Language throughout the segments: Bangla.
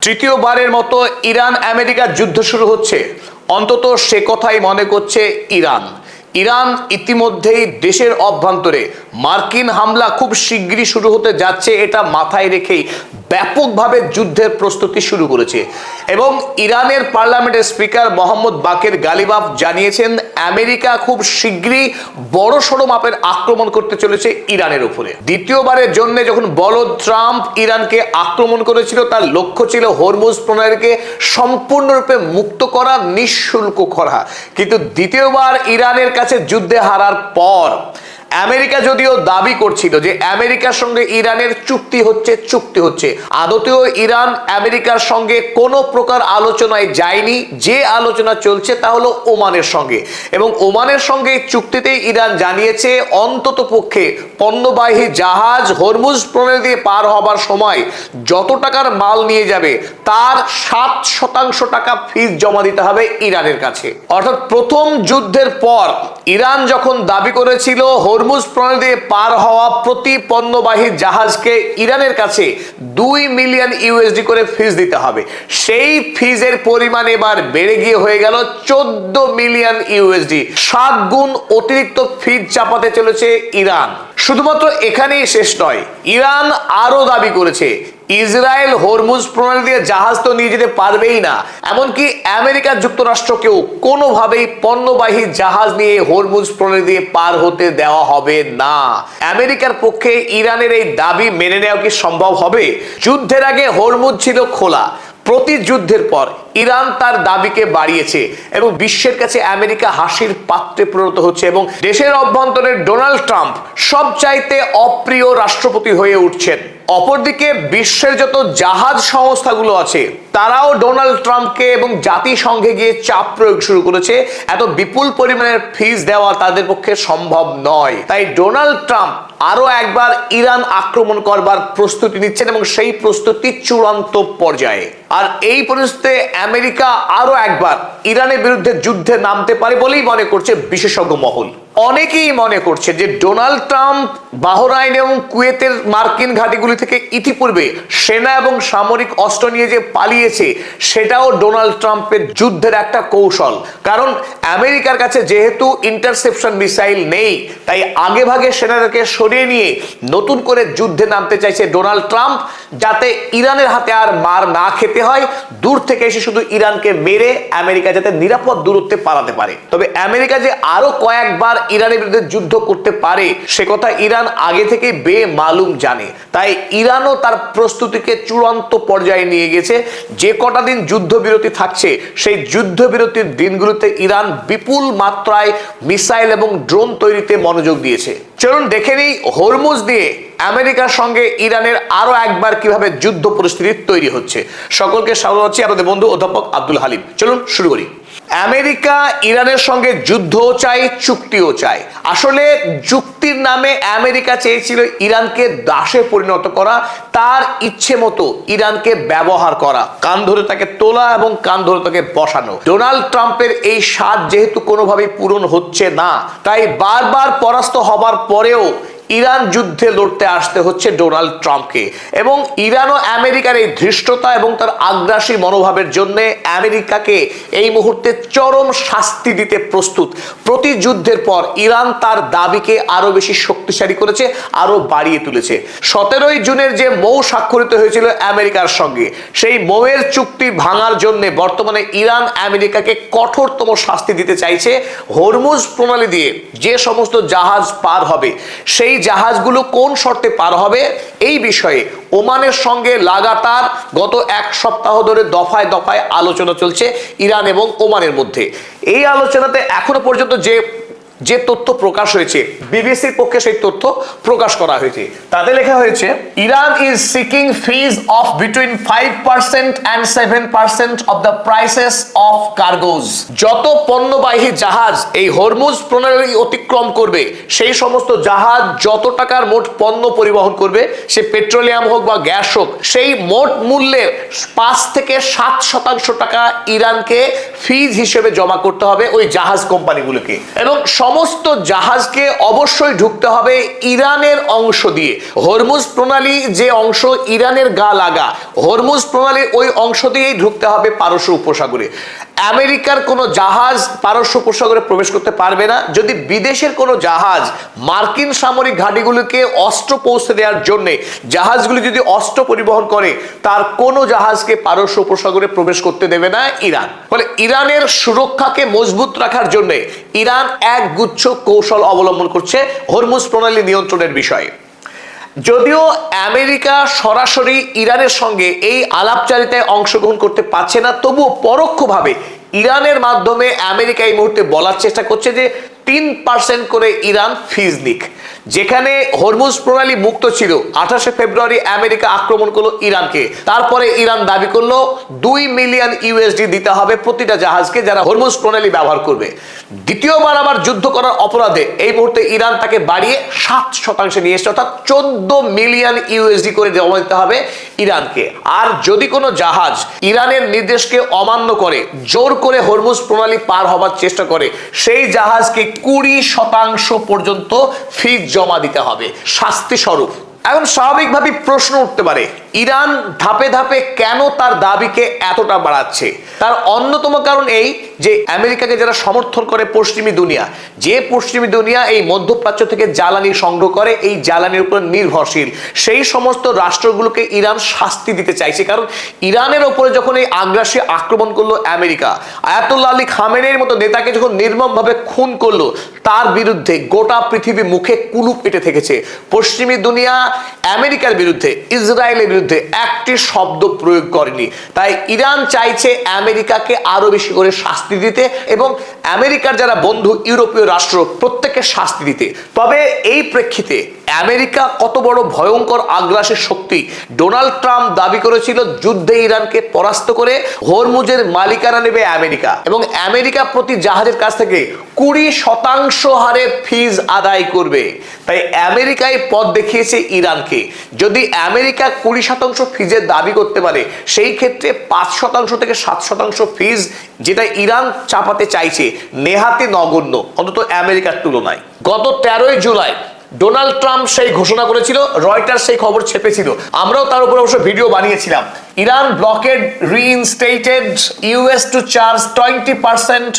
তৃতীয়বারের মতো ইরান আমেরিকা যুদ্ধ শুরু হচ্ছে, অন্তত সে কথাই মনে করছে ইরান। ইরান ইতিমধ্যেই দেশের অভ্যন্তরে মার্কিন হামলা খুব শিগগিরই শুরু হতে যাচ্ছে, এটা মাথায় রেখেই ব্যাপকভাবে যুদ্ধের প্রস্তুতি শুরু করেছে। এবং ইরানের পার্লামেন্টের স্পিকার মোহাম্মদ বাকের গালিবাফ জানিয়েছেন আমেরিকা খুব শিগগিরই বড়সড় মাপের আক্রমণ করতে চলেছে ইরানের উপরে। দ্বিতীয়বারের জন্য যখন বলদ ট্রাম্প ইরানকে আক্রমণ করেছিল, তার লক্ষ্য ছিল হরমুজ প্রণালীকে সম্পূর্ণরূপে মুক্ত করা, নিঃশুল্ক করা। কিন্তু দ্বিতীয়বার ইরানের কাছে যুদ্ধে হারার পর আমেরিকা যদিও দাবি করছিল যে আমেরিকার সঙ্গে ইরানের চুক্তি হচ্ছে, আদতেও ইরান আমেরিকার সঙ্গে কোনো প্রকার আলোচনায় যায়নি। যে আলোচনা চলছে তা হলো ওমানের সঙ্গে, এবং ওমানের সঙ্গে চুক্তিতেই ইরান জানিয়েছে অন্তত পক্ষে পণ্যবাহী জাহাজ হরমুজ প্রণালী দিয়ে পার হবার সময় যত টাকার মাল নিয়ে যাবে তার 7% টাকা ফিস জমা দিতে হবে ইরানের কাছে। অর্থাৎ প্রথম যুদ্ধের পর ইরান যখন দাবি করেছিল হরমুজ প্রণালী দিয়ে পার হওয়া প্রতি পণ্যবাহী জাহাজকে ইরানের কাছে 2 মিলিয়ন ইউএসডি করে ফিস দিতে হবে, সেই ফিজের পরিমাণ এবার বেড়ে গিয়ে হয়ে গেল 14 মিলিয়ন ইউএসডি। 7 গুণ অতিরিক্ত ফিজ চাপাতে চলেছে ইরান। শুধুমাত্র এখানেই শেষ নয়, ইরান আরো দাবি করেছে ইসরায়েল হরমুজ প্রণালী দিয়ে জাহাজ তো নিয়ে যেতে পারবেই না, এমনকি আমেরিকা যুক্তরাষ্ট্রকেও কোনোভাবেই পণ্যবাহী জাহাজ নিয়ে হরমুজ প্রণালী দিয়ে পার হতে দেওয়া হবে না। আমেরিকার পক্ষে ইরানের এই দাবি মেনে নেওয়া কি সম্ভব হবে? যুদ্ধের আগে হরমুজ ছিল খোলা, প্রতি যুদ্ধের পর ইরান তার দাবিকে বাড়িয়েছে এবং বিশ্বের কাছে আমেরিকা হাসির পাত্রে পরিণত হচ্ছে, এবং দেশের অভ্যন্তরে ডোনাল্ড ট্রাম্প সবচাইতে অপ্রিয় রাষ্ট্রপতি হয়ে উঠছেন। অপরদিকে বিশ্বের যত জাহাজ সংস্থাগুলো আছে তারাও ডোনাল্ড ট্রাম্পকে এবং জাতিসংঘে গিয়ে চাপ প্রয়োগ শুরু করেছে। এত বিপুল পরিমাণের ফিস দেওয়া তাদের পক্ষে সম্ভব নয়। তাই ডোনাল্ড ট্রাম্প আরো একবার ইরান আক্রমণ করবার প্রস্তুতি নিচ্ছেন, এবং সেই প্রস্তুতি চূড়ান্ত পর্যায়ে। আর এই পরিস্থিতিতে আমেরিকা আরো একবার ইরানের বিরুদ্ধে যুদ্ধে নামতে পারে বলেই মনে করছে বিশেষজ্ঞ মহল। অনেকেই মনে করছে যে ডোনাল্ড ট্রাম্প বাহরাইন এবং কুয়েতের মার্কিন ঘাঁটিগুলি থেকে ইতিপূর্বে সেনা এবং সামরিক অস্ত্র নিয়ে যে পালিয়েছে, সেটাও ডোনাল্ড ট্রাম্পের যুদ্ধের একটা কৌশল। কারণ আমেরিকার কাছে যেহেতু ইন্টারসেপশন মিসাইল নেই, তাই আগে ভাগে সেনাদেরকে সরিয়ে নিয়ে নতুন করে যুদ্ধে নামতে চাইছে ডোনাল্ড ট্রাম্প, যাতে ইরানের হাতে আর মার না খেতে হয়। দূর থেকে এসে শুধু ইরানকে মেরে আমেরিকা যাতে নিরাপদ দূরত্বে পালাতে পারে। তবে আমেরিকা যে আরো কয়েকবার ইরানের বিরুদ্ধে যুদ্ধ করতে পারে সে কথা ইরান আগে থেকে বেমালুম জানে। তাই ইরানও তার প্রস্তুতিকে চূড়ান্ত পর্যায়ে নিয়ে গেছে। যে কটা দিন যুদ্ধবিরতি থাকছে, সেই যুদ্ধবিরতির দিনগুলোতে ইরান বিপুল মাত্রায় মিসাইল এবং ড্রোন তৈরিতে মনোযোগ দিয়েছে। চলুন দেখে নিই হরমুজ দিয়ে আমেরিকার সঙ্গে ইরানের আরো একবার কিভাবে যুদ্ধ পরিস্থিতি তৈরি হচ্ছে। সকলকে স্বাগত জানাচ্ছি, আপনাদের বন্ধু অধ্যাপক আব্দুল হালিম। চলুন শুরু করি। আমেরিকা ইরানের সঙ্গে যুদ্ধও চায়, চুক্তিও চায়। আসলে চুক্তির নামে আমেরিকা চেয়েছিল ইরানকে দাসে পরিণত করা, তার ইচ্ছে মতো ইরানকে ব্যবহার করা, কান ধরে তাকে তোলা এবং কান ধরে তাকে বসানো। ডোনাল্ড ট্রাম্পের এই স্বাদ যেহেতু কোনোভাবেই পূরণ হচ্ছে না, তাই বারবার পরাস্ত হবার পরেও ইরান যুদ্ধে লড়তে আসতে হচ্ছে ডোনাল্ড ট্রাম্পকে। এবং ইরান ও আমেরিকার এই ধৃষ্টতা এবং তার আগ্রাসী মনোভাবের জন্য আমেরিকাকে এই মুহূর্তে চরম শাস্তি দিতে প্রস্তুত। প্রতি যুদ্ধের পর ইরান তার দাবিকে আরো বেশি শক্তিশালী করেছে, আরো বাড়িয়ে তুলেছে। 17 জুনের যে মৌ স্বাক্ষরিত হয়েছিল আমেরিকার সঙ্গে, সেই মৌয়ের চুক্তি ভাঙার জন্য বর্তমানে ইরান আমেরিকাকে কঠোরতম শাস্তি দিতে চাইছে। হরমুজ প্রণালী দিয়ে যে সমস্ত জাহাজ পার হবে, সেই জাহাজগুলো কোন শর্তে পার হবে এই বিষয়ে ওমানের সঙ্গে লাগাতার গত 1 সপ্তাহ ধরে দফায় দফায় আলোচনা চলছে ইরান এবং ওমানের মধ্যে। এই আলোচনাতে এখনো পর্যন্ত যে তথ্য প্রকাশ হয়েছে, বিবিসির পক্ষে সেই তথ্য প্রকাশ করা হয়েছে। তাতে লেখা হয়েছে Iran is seeking fees of between 5% and 7% of the prices of cargoes. যত পণ্যবাহী জাহাজ এই হরমুজ প্রণালী অতিক্রম করবে, সেই সমস্ত জাহাজ যত টাকার মোট পণ্য পরিবহন করবে, সে পেট্রোলিয়াম হোক বা গ্যাস হোক, সেই মোট মূল্যের 5 থেকে 7% টাকা ইরানকে ফিজ হিসেবে জমা করতে হবে ওই জাহাজ কোম্পানিগুলোকে। এবং সমস্ত জাহাজকে অবশ্যই ঢুকতে হবে ইরানের অংশ দিয়ে। হরমুজ প্রণালী যে অংশ ইরানের গা লাগা, হরমুজ প্রণালীর ওই অংশ দিয়েই ঢুকতে হবে পারস্য উপসাগরে। আমেরিকার কোনো জাহাজ পারস্য উপসাগরে প্রবেশ করতে পারবে না। যদি বিদেশের কোনো জাহাজ মার্কিন সামরিক ঘাঁটিগুলিকে অস্ত্র পৌঁছে দেওয়ার জন্য জাহাজগুলি যদি অস্ত্র পরিবহন করে, তার কোনো জাহাজকে পারস্য উপসাগরে প্রবেশ করতে দেবে না ইরান। ফলে ইরানের সুরক্ষাকে মজবুত রাখার জন্য ইরান একগুচ্ছ কৌশল অবলম্বন করছে হরমুজ প্রণালী নিয়ন্ত্রণের বিষয়ে। যদিও আমেরিকা সরাসরি ইরানের সঙ্গে এই আলাপচারিতায় অংশগ্রহণ করতে পারছে না, তবুও পরোক্ষভাবে ইরানের মাধ্যমে আমেরিকা এই মুহূর্তে বলার চেষ্টা করছে যে 3% করে ইরান ফিজ নিক। যেখানে হরমুজ প্রণালী মুক্ত ছিল, 28 ফেব্রুয়ারি আমেরিকা আক্রমণ করলো ইরানকে, তারপরে ইরান দাবি করলো 2 মিলিয়ন ইউএসডি দিতে হবে প্রতিটা জাহাজকে যারা হরমুজ প্রণালী ব্যবহার করবে। দ্বিতীয়বার আবার যুদ্ধ করার অপরাধে এই মুহূর্তে ইরান তাকে বাড়িয়ে 7% নিয়ে এসেছে, অর্থাৎ 14 মিলিয়ন ইউএসডি করে জমা দিতে হবে ইরানকে। আর যদি কোনো জাহাজ ইরানের নির্দেশকে অমান্য করে জোর করে হরমুজ প্রণালী পার হবার চেষ্টা করে, সেই জাহাজকে 20% পর্যন্ত ফিজ জমা দিতে হবে শাস্তি স্বরূপ। এখন স্বাভাবিকভাবেই প্রশ্ন উঠতে পারে, ইরান ধাপে ধাপে কেন তার দাবিকে এতটা বাড়াচ্ছে? তার অন্যতম কারণ এই যে আমেরিকাকে যারা সমর্থন করে পশ্চিমী দুনিয়া, যে পশ্চিমী দুনিয়া এই মধ্যপ্রাচ্য থেকে জ্বালানি সংগ্রহ করে, এই জ্বালানির উপর নির্ভরশীল, সেই সমস্ত রাষ্ট্রগুলোকে ইরান শাস্তি দিতে চাইছে। কারণ ইরানের ওপরে যখন এই আগ্রাসী আক্রমণ করলো আমেরিকা, আয়াতুল্লাহ আলী খামেনেইর মতো নেতাকে যখন নির্মমভাবে খুন করলো, তার বিরুদ্ধে গোটা পৃথিবী মুখে কুলুপ এঁটে থেকেছে। পশ্চিমী দুনিয়া আমেরিকার বিরুদ্ধে, ইসরায়েলের বিরুদ্ধে একটি শব্দ প্রয়োগ করেনি। তাই ইরান চাইছে আমেরিকাকে আরো বেশি করে শাস্তি দিতে এবং আমেরিকার যারা বন্ধু ইউরোপীয় রাষ্ট্র প্রত্যেককে শাস্তি দিতে। তবে এই প্রেক্ষিতে আমেরিকা কত বড় ভয়ঙ্কর আগ্রাসী শক্তি, ডোনাল্ড ট্রাম্প দাবি করেছিল যুদ্ধে ইরানকে পরাস্ত করে হরমুজের মালিকানা নেবে আমেরিকা এবং আমেরিকা প্রতি জাহাজের কাছ থেকে 20% হারে ফিজ আদায় করবে। তাই আমেরিকায় পথ দেখিয়েছে ইরানকে। যদি আমেরিকা 20% ফিজের দাবি করতে পারে, সেই ক্ষেত্রে 5% থেকে 7% ফিজ যেটা ইরান চাপাতে চাইছে, নেহাতে নগণ্য, অন্তত আমেরিকার তুলনায়। গত 13 জুলাই ডোনাল্ড ট্রাম্প সেই ঘোষণা করেছিল, রয়টার্স সেই খবর ছেপেছিল, আমরাও তার উপর অবশ্য ভিডিও বানিয়েছিলাম। Iran blockade reinstated US to charge 20%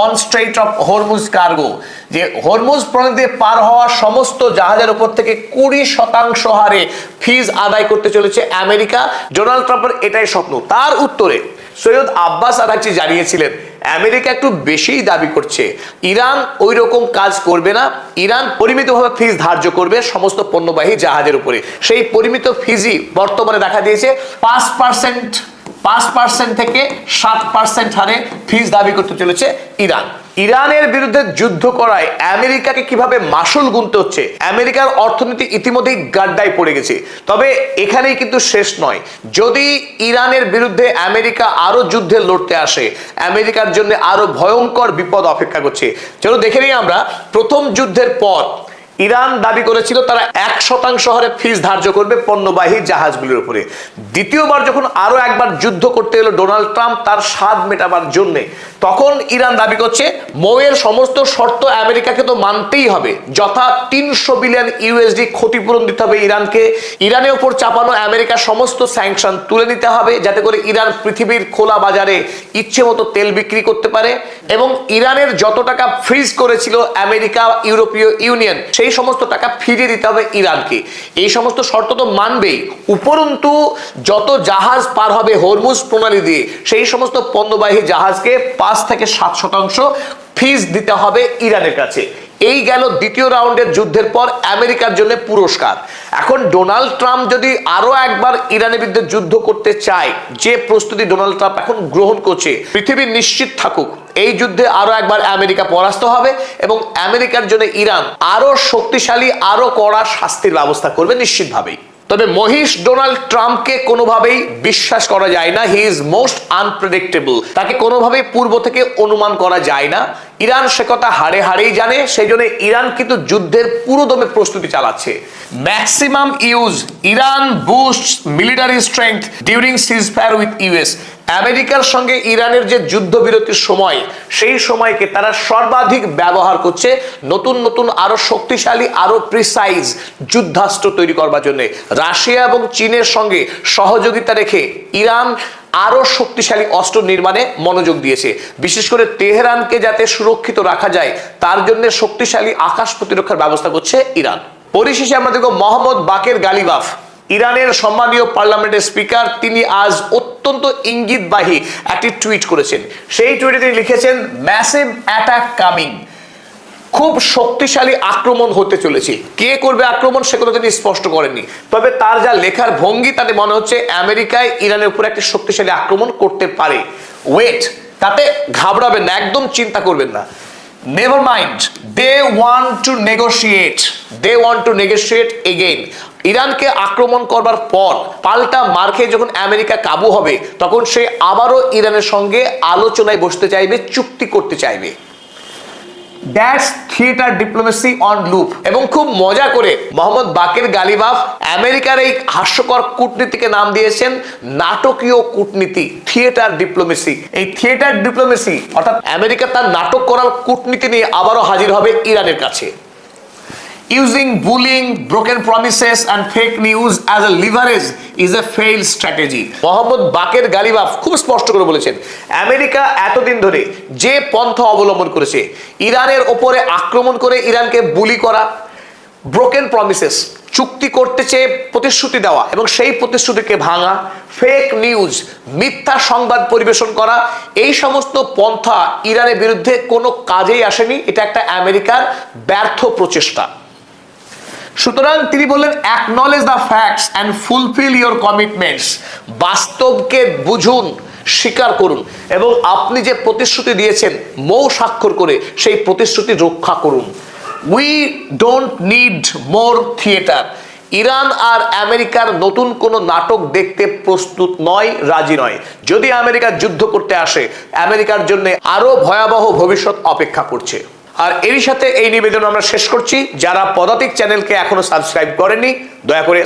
on strait of Hormuz cargo. যে হরমুজ প্রণালী দিয়ে পার হওয়া সমস্ত জাহাজের উপর থেকে 20% হারে ফিজ আদায় করতে চলেছে আমেরিকা। ডোনাল্ড ট্রাম্পের এটাই স্বপ্ন। তার উত্তরে সৈয়দ আব্বাস আরাগচি জানিয়েছিলেন আমেরিকা একটু বেশিই দাবি করছে, ইরান ওই রকম কাজ করবে না, ইরান পরিমিতভাবে ফিজ ধার্য করবে সমস্ত পণ্যবাহী জাহাজের উপরে। সেই পরিমিত ফিজই বর্তমানে দেখা দিয়েছে 5% থেকে 7% হারে ফিজ দাবি করতে চলেছে ইরান। ইরানের বিরুদ্ধে যুদ্ধ করায় আমেরিকাকে কিভাবে মাসুল গুনতে হচ্ছে, আমেরিকার অর্থনীতি ইতিমধ্যেই গাড্ডায় পড়ে গেছে। তবে এখানেই কিন্তু শেষ নয়। যদি ইরানের বিরুদ্ধে আমেরিকা আরো যুদ্ধে লড়তে আসে, আমেরিকার জন্য আরো ভয়ঙ্কর বিপদ অপেক্ষা করছে। চলো দেখে নিই আমরা। প্রথম যুদ্ধের পর ইরান দাবি করেছিল তারা 1% হারে ফিজ ধার্য করবে পণ্যবাহী জাহাজগুলোর উপরে। দ্বিতীয়বার যখন আরো একবার যুদ্ধ করতে এলো ডোনাল্ড ট্রাম্প তার স্বাদ মেটাবার জন্য, তখন ইরান দাবি করছে মৌয়ের সমস্ত শর্ত আমেরিকাকে তো মানতেই হবে, যথা 300 বিলিয়ন ইউএসডি ক্ষতিপূরণ দিতে হবে ইরানকে, ইরানের উপর চাপানো আমেরিকার সমস্ত স্যাংশন তুলে নিতে হবে যাতে করে ইরান পৃথিবীর খোলা বাজারে ইচ্ছে মতো তেল বিক্রি করতে পারে, এবং ইরানের যত টাকা ফ্রিজ করেছিল আমেরিকা ইউরোপীয় ইউনিয়ন সেই সমস্ত টাকা ফিরিয়ে দিতে হবে ইরানকে। এই সমস্ত শর্ত তো মানবেই, উপরন্তু যত জাহাজ পার হবে হরমুজ প্রণালী দিয়ে সেই সমস্ত পণ্যবাহী জাহাজকে 5 থেকে 7% ফিজ দিতে হবে ইরানের কাছে। এই গেল দ্বিতীয় রাউন্ডের যুদ্ধের পর আমেরিকার জন্য পুরস্কার। এখন ডোনাল্ড ট্রাম্প যদি আরো একবার ইরানের বিরুদ্ধে যুদ্ধ করতে চায়, যে প্রস্তুতি ডোনাল্ড ট্রাম্প এখন গ্রহণ করছে, পৃথিবী নিশ্চিত থাকুক এই যুদ্ধে আরো একবার আমেরিকা পরাস্ত হবে এবং আমেরিকার জন্য ইরান আরো শক্তিশালী, আরো কড়া শাস্তির ব্যবস্থা করবে নিশ্চিতভাবেই। তবে মহিষ ডোনাল্ড ট্রাম্পকে কোনোভাবেই বিশ্বাস করা যায় না। He is most unpredictable. তাকে কোনোভাবেই পূর্ব থেকে অনুমান করা যায় না। ইরান সে কথা হাড়ে হাড়েই জানে, সেই জন্য ইরান কিন্তু যুদ্ধের পুরোদমে প্রস্তুতি চালাচ্ছে। Maximum use Iran বুস্টস military strength during ceasefire with US. আমেরিকার সঙ্গে ইরানের যে যুদ্ধবিরতির সময়, সেই সময়কে তারা সর্বাধিক ব্যবহার করছে নতুন নতুন আরো শক্তিশালী, আরো প্রিসাইজ যুদ্ধাস্ত্র তৈরি করবার জন্য। রাশিয়া এবং চীনের সঙ্গে সহযোগিতা রেখে ইরান আরো শক্তিশালী অস্ত্র নির্মাণে মনোযোগ দিয়েছে। বিশেষ করে তেহরানকে যাতে সুরক্ষিত রাখা যায় তার জন্য শক্তিশালী আকাশ প্রতিরক্ষার ব্যবস্থা করছে ইরান। পরিশেষে আমরা দেখব মোহাম্মদ বাকের গালিবাফ, ইরানের সম্মানীয় পার্লামেন্টের স্পিকার, তিনি আজ অত্যন্ত ইঙ্গিতবাহী একটি টুইট করেছেন। সেই টুইটে তিনি লিখেছেন, ম্যাসিভ অ্যাটাক কামিং, খুব শক্তিশালী আক্রমণ হতে চলেছে। কে করবে আক্রমণ সে কথা তিনি স্পষ্ট করেননি, তবে তার যা লেখার ভঙ্গি তাতে মনে হচ্ছে আমেরিকায় ইরানের উপর একটি শক্তিশালী আক্রমণ করতে পারে। ওয়েট, তাতে ঘাবড়াবেন না, একদম চিন্তা করবেন না। Never mind, they want to negotiate again. ইরানকে আক্রমণ করবার পর পাল্টা মার খেয়ে যখন আমেরিকা কাবু হবে, তখন সে আবারও ইরানের সঙ্গে আলোচনায় বসতে চাইবে, চুক্তি করতে চাইবে। That's theatre diplomacy on loop. এবং খুব মজা করে মোহাম্মদ বাকের গালিবাফ আমেরিকার এই হাস্যকর কূটনীতিকে নাম দিয়েছেন নাটকীয় কূটনীতি, থিয়েটার ডিপ্লোমেসি। এই থিয়েটার ডিপ্লোমেসি অর্থাৎ আমেরিকা তার নাটক করার কূটনীতি নিয়ে আবারও হাজির হবে ইরানের কাছে। Using bullying, broken promises and fake news as a leverage is a failed strategy. Mohammad Baqer Ghalibaf খুব স্পষ্ট করে বলেছেন, আমেরিকা এতদিন ধরে যে পন্থা অবলম্বন করেছে, ইরানের ওপরে আক্রমণ করে ইরানকে বুলি করা, ব্রোকেন প্রমিসেস, চুক্তি করতে চেয়ে প্রতিশ্রুতি দেওয়া এবং সেই প্রতিশ্রুতিকে ভাঙা, ফেক নিউজ, মিথ্যা সংবাদ পরিবেশন করা, এই সমস্ত পন্থা ইরানের বিরুদ্ধে কোনো কাজেই আসেনি। এটা একটা আমেরিকার ব্যর্থ প্রচেষ্টা। সুতরাং তিনি বললেন, acknowledge the facts and fulfil your commitments. বাস্তবকে বুঝুন, স্বীকার করুন এবং আপনি যে প্রতিশ্রুতি দিয়েছেন মৌ স্বাক্ষর করে সেই প্রতিশ্রুতি রক্ষা করুন। We don't need more theatre. Iran আর আমেরিকার নতুন কোনো নাটক দেখতে প্রস্তুত নয়, রাজি নয়। যদি আমেরিকা যুদ্ধ করতে আসে, আমেরিকার জন্য আরো ভয়াবহ ভবিষ্যৎ অপেক্ষা করছে। আর এরই সাথে এই নিবেদন আমরা শেষ করছি। যারা পদাতিক চ্যানেলকে এখনো সাবস্ক্রাইব করেনি, দয়া করে